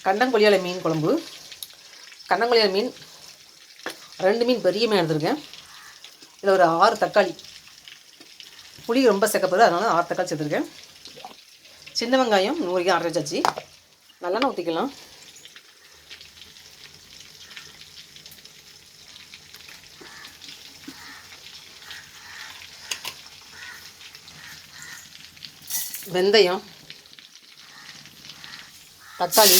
கண்டங்கொழியாலை மீன் குழம்பு. கண்டங்கொழியாலை மீன் 2 மீன் பெரிய மீன் எடுத்துருக்கேன். இதில் ஒரு 6 தக்காளி, புளி ரொம்ப சேர்க்கப்படுது, அதனால் 6 தக்காளி சேர்த்துருக்கேன். சின்ன வெங்காயம் 100 கிராம் அரைச்சி வச்சாச்சு. நல்லெண்ணெய் ஊற்றிக்கலாம். வெந்தயம், தக்காளி,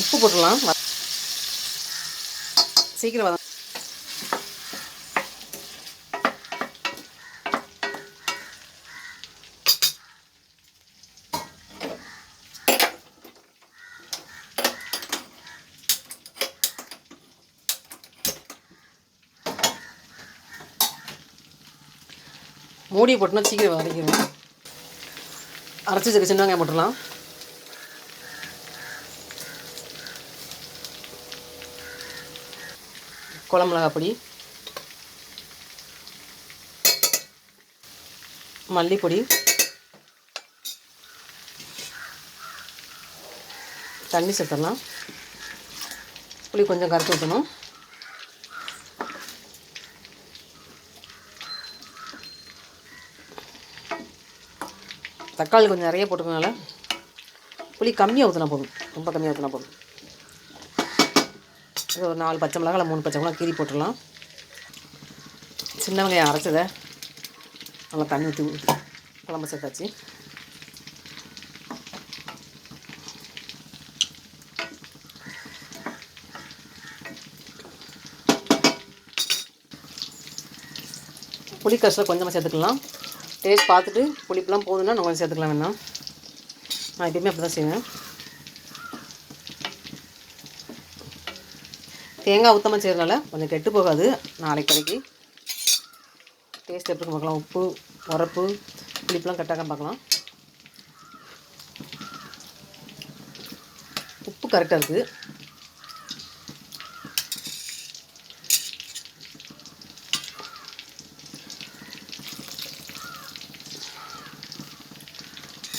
உப்பு போட்டுடலாம். சீக்கிரம் மூடி போட்டுனா சீக்கிரம் வதக்கிடும். அரைச்சி வச்சுக்க சின்ன வெங்காயம் போட்டுடலாம். குழம்பு மிளகாய் பொடி, மல்லிப்பொடி, தண்ணி சேர்த்துடலாம். புளி கொஞ்சம் கரைச்சி ஊற்றணும். தக்காளி கொஞ்சம் நிறைய போட்டுக்கனால புளி கம்மியாக ஊற்றினா போதும், ரொம்ப கம்மியாக ஊற்றினா போதும். இது ஒரு 4 பச்சை மிளகா 3 பச்சை மிளகா கீரி போட்டுடலாம். சின்ன வெங்காயம் அரைச்சதை நல்லா தண்ணி ஊற்றி குழம்பு சேர்த்தாச்சு. புளி கரைசலை கொஞ்சமாக சேர்த்துக்கலாம். டேஸ்ட் பார்த்துட்டு புளிப்பெலாம் போதுன்னா நம்ம கொஞ்சம் சேர்த்துக்கலாம். வேணாம், நான் எப்பயுமே அப்படி தான் செய்வேன். தேங்காய் ஊற்றாமல் செய்கிறதுனால கொஞ்சம் கெட்டு போகாது. நாளைக்கு வரைக்கு டேஸ்ட் எப்படி பார்க்கலாம். உப்பு, உரப்பு, புளிப்பெலாம் கட்டாக பார்க்கலாம். உப்பு கரெக்டாக இருக்குது.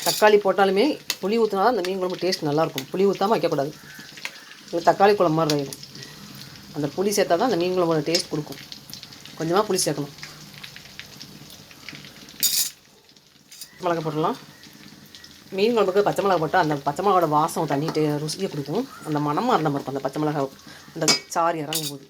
தக்காளி போட்டாலுமே புளி ஊற்றினா தான் அந்த மீன் குழம்பு டேஸ்ட் நல்லாயிருக்கும். புளி ஊற்றாமல் வைக்கக்கூடாது. இல்லை தக்காளி குழம்பு மாதிரி வேணும். அந்த புளி சேர்த்தா தான் அந்த மீன் குழம்போட டேஸ்ட் கொடுக்கும். கொஞ்சமாக புளி சேர்க்கணும். மிளகா போட்டுடலாம். மீன் குழம்புக்கு பச்சை மிளகா போட்டால் அந்த பச்சை மிளகாவோட வாசம் தண்ணிட்டு ருசியை கொடுக்கும். அந்த மனமாக இருந்த மாதிரி இருக்கும் அந்த பச்சை மிளகா அந்த சாறு இறங்கும் போது.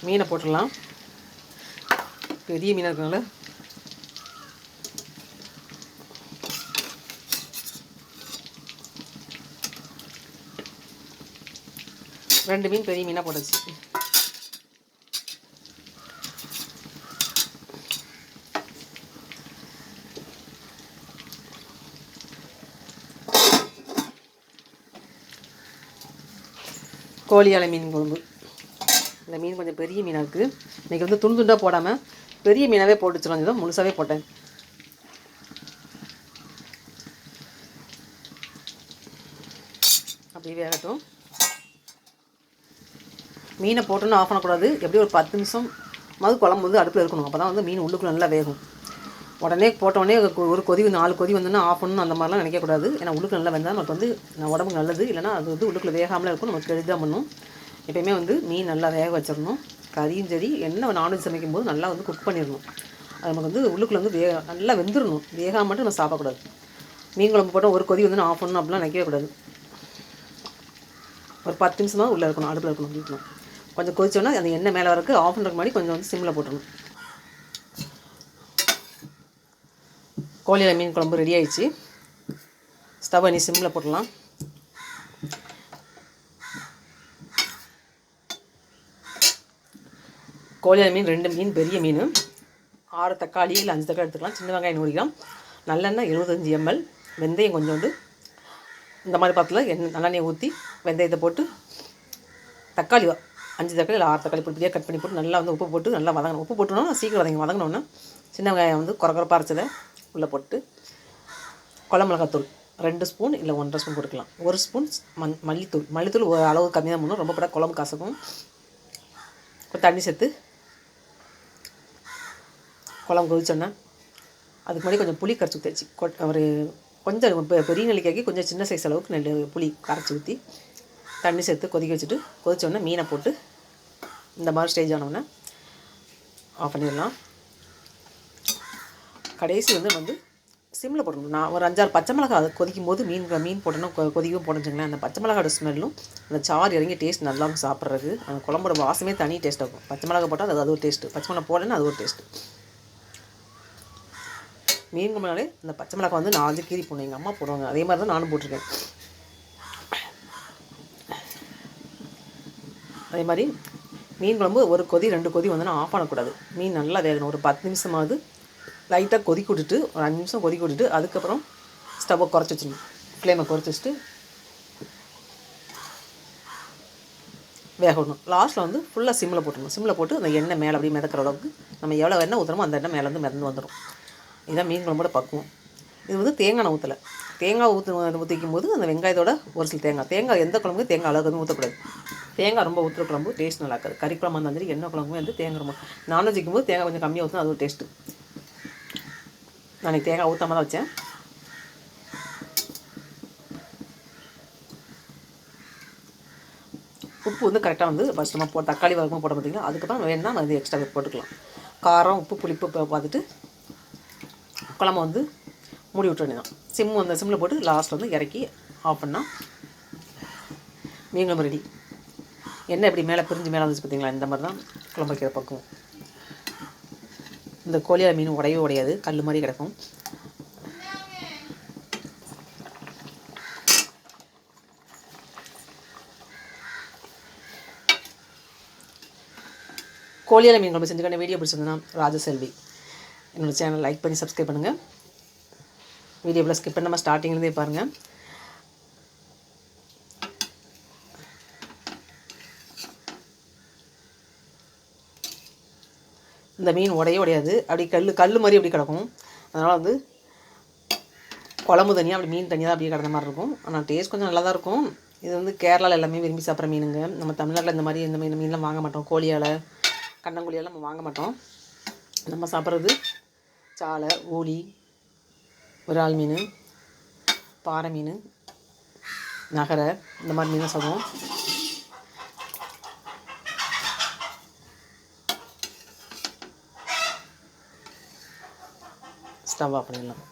மீனை போட்டுடலாம். பெரிய மீனாக இருக்கனால ரெண்டு மீன் பெரிய மீனாக போட்டுச்சு. கோழியாலை மீன் குழம்பு. இந்த மீன் கொஞ்சம் பெரிய மீனாக இருக்குது. இன்றைக்கி வந்து துண்டு துண்டாக போடாமல் பெரிய மீனாகவே போட்டு வச்சுருவாங்க. முழுசாகவே போட்டேன். அப்படி வேகட்டும். மீனை போட்டோன்னு ஆஃப் பண்ணக்கூடாது. எப்படி ஒரு 10 நிமிஷம் குழம்பு வந்து அடுப்பில் இருக்கணும். அப்போ தான் வந்து மீன் உள்ளுக்குள்ள நல்லா வேகும். உடனே போட்டோடனே ஒரு கொதி 4 கொதி வந்தோன்னா ஆஃப் பண்ணணும் அந்த மாதிரிலாம் நினைக்கக்கூடாது. ஏன்னா உள்ளுக்கு நல்லா வெந்தால் நமக்கு வந்து உடம்புக்கு நல்லது. இல்லைனா அது வந்து உள்ளுக்குள்ள வேகாமலே இருக்கும், நமக்கு கெடுதான் பண்ணும். எப்போயுமே வந்து மீன் நல்லா வேக வச்சிடணும். கறியும் சரி என்ன நான்வெஜ் சமைக்கும் போது நல்லா வந்து குக் பண்ணிடணும். அது நமக்கு வந்து உள்ளுக்குள்ள வந்து நல்லா வெந்துடணும். வேகாம மட்டும் நம்ம சாப்பிடக்கூடாது. மீன் குழம்பு போட்டால் ஒரு கொதி வந்து ஆஃப் பண்ணணும் அப்படிலாம் நினைக்கவே கூடாது. ஒரு 10 நிமிஷமாக உள்ளே இருக்கணும், அடுப்பில் இருக்கணும். வீட்டணும் கொஞ்சம் கொதிச்சோன்னா அந்த எண்ணெய் மேலே வரக்கு ஆஃப் பண்ணுறதுக்கு முன்னாடி கொஞ்சம் வந்து சிம்மில் போட்டுடணும். கோழியில் மீன் குழம்பு ரெடி ஆகிடுச்சு. ஸ்டவ் பண்ணி சிம்மில் போட்டுடலாம். கோழியில் மீன் 2 மீன் பெரிய மீன், 6 தக்காளி இல்லை 5 தக்காளி எடுத்துக்கலாம். சின்ன வெங்காயம் 100 கிராம், நல்லெண்ணெய் 75 ml, வெந்தயம் கொஞ்சோண்டு. இந்த மாதிரி பாத்திரத்தில் நல்லெண்ணெயை ஊற்றி வெந்தயத்தை போட்டு தக்காளி 5 தக்காளி இல்லை 6 தக்காளி பொடியாக கட் பண்ணி போட்டு நல்லா வந்து உப்பு போட்டு நல்லா வதங்கணும். உப்பு போட்டோன்னா சீக்கிரம் வதங்கணுன்னா சின்ன வெங்காயம் வந்து குறப்பாக அரைச்சதை உள்ளே போட்டு குழம்பு மிளகாத்தூள் 2 ஸ்பூன் இல்லை 1.5 ஸ்பூன் போட்டுக்கலாம். 1 ஸ்பூன் மல்லித்தூள் ஒரு அளவு கம்மியாக தான் போடணும், ரொம்ப போட்டால் குழம்பு கசக்கும். தண்ணி சேர்த்து குழம்பு கொதிச்சோன்னா அதுக்கு முன்னாடி கொஞ்சம் புளி கரைச்சி ஊற்றிச்சு. ஒரு கொஞ்சம் பெரிய நெல்லிக்காய்க்கு கொஞ்சம் சின்ன சைஸ் அளவுக்கு புளி கரைச்சி ஊற்றி தண்ணி சேர்த்து கொதிக்க வச்சுட்டு கொதிச்சோடனே மீனை போட்டு இந்த மாதிரி ஸ்டேஜ் ஆனோடனே ஆஃப் பண்ணிடலாம். கடைசி வந்து சிம்மில் போடணும். நான் ஒரு 5-6 பச்சை மிளகா அதை கொதிக்கும் போது மீன் போட்டோன்னா கொதிக்கும் போட்டுச்சுங்களேன். அந்த பச்சை மிளகாவோட ஸ்மெல்லும் அந்த சாறு இறங்கி டேஸ்ட் நல்லா சாப்பிட்றது. அந்த குழம்போட வாசமே தனி டேஸ்ட்டாக இருக்கும். பச்சை மிளகா போட்டால் அது ஒரு டேஸ்ட்டு, பச்சை மிளகா போடலன்னா அது ஒரு டேஸ்ட்டு. மீன் குழம்புனாலே அந்த பச்சை மிளகா 4 கீரி போடணும். எங்கள் அம்மா போடுவாங்க, அதே மாதிரி தான் நானும் போட்டிருக்கேன். அதே மாதிரி மீன் குழம்பு ஒரு கொதி 2 கொதி ஆஃப் பண்ணக்கூடாது. மீன் நல்லா வேகணும். ஒரு 10 நிமிஷமாவது லைட்டாக கொதிக்க விட்டுட்டு, ஒரு 5 நிமிஷம் கொதிக்க விட்டுட்டு அதுக்கப்புறம் ஸ்டவ்வை குறைச்சி வச்சிடணும். ஃப்ளேமை குறைச்சி வச்சுட்டு வேகணும். லாஸ்ட்டில் ஃபுல்லாக சிம்மில் போட்டுடணும். சிம்மில் போட்டு அந்த எண்ணெய் மேலே அப்படியே மிதக்கிற அளவுக்கு நம்ம எவ்வளோ எண்ணெய் ஊற்றுறோமோ அந்த எண்ணெய் மேலே மிதந்து வந்துடும். இதுதான் மீன் குழம்போட பக்குவம். இது தேங்காய் ஊற்றலை. தேங்காய் ஊற்றிக்கும் போது அந்த வெங்காயத்தோட ஒரு சில தேங்காய் எந்த குழம்புக்கு தேங்காய் அளவுக்கு ஊற்றக்கூடாது. தேங்காய் ரொம்ப ஊற்றுற குழம்பு டேஸ்ட் நல்லா இருக்காது. கறி குழம்பு இருந்தாலும் சரி, என்ன குழம்புமே தேங்காய் ரொம்ப நான்வெஜ் வைக்கும்போது தேங்காய் கொஞ்சம் கம்மியாக ஊற்றினா அது ஒரு டேஸ்ட்டு. நான் தேங்காய் ஊற்றாம தான் வச்சேன். உப்பு கரெக்டாக ஃபஸ்ட் நம்ம தக்காளி வதக்கமாக போட பார்த்திங்கன்னா, அதுக்கப்புறம் வேணும்னா நம்ம எக்ஸ்ட்ரா போட்டுக்கலாம். காரம் உப்பு புளிப்பு பார்த்துட்டு குழம்பு மூடி விட்டுற வேண்டியதான். சிம்மில் போட்டு லாஸ்ட்டில் இறக்கி ஆஃப் பண்ணால் மீன் குழம்பு ரெடி. எண்ணெய் எப்படி மேலே பிரிஞ்சு மேலே வந்துச்சு பார்த்திங்களா, இந்த மாதிரி தான் குழம்பு வைக்கிற பக்குவம். இந்த கோழியால் மீன் உடையவே உடையாது, கல் மாதிரி கிடக்கும். கோழியால் மீன் குழம்பு செஞ்சுக்கான வீடியோ பிடிச்சிருந்தேன்னா ராஜசெல்வி என்னோடய சேனல் லைக் பண்ணி சப்ஸ்கிரைப் பண்ணுங்கள். வீடியோவில் ஸ்கிப் பண்ணாமல் ஸ்டார்டிங்லேருந்தே பாருங்கள். இந்த மீன் உடையாது, அப்படி கல் மாதிரி அப்படி கிடக்கும். அதனால் குழம்பு தனியாக அப்படி மீன் தனியாக தான் அப்படியே கிடந்த மாதிரி இருக்கும். ஆனால் டேஸ்ட் கொஞ்சம் நல்லா தான் இருக்கும். இது கேரளாவில் எல்லாமே விரும்பி சாப்பிட்ற மீனுங்க. நம்ம தமிழ்நாட்டில் இந்த மீன்லாம் வாங்க மாட்டோம். கோழியால் கண்ணங்கோழியால் நம்ம வாங்க மாட்டோம். நம்ம சாப்பிட்றது சாலை, ஊளி, விரால் மீன், பாறை மீன், நகரை, இந்த மாதிரி மீனை சாப்பிடுவோம். ஸ்டவ் ஆஃப் பண்ணிடலாம்.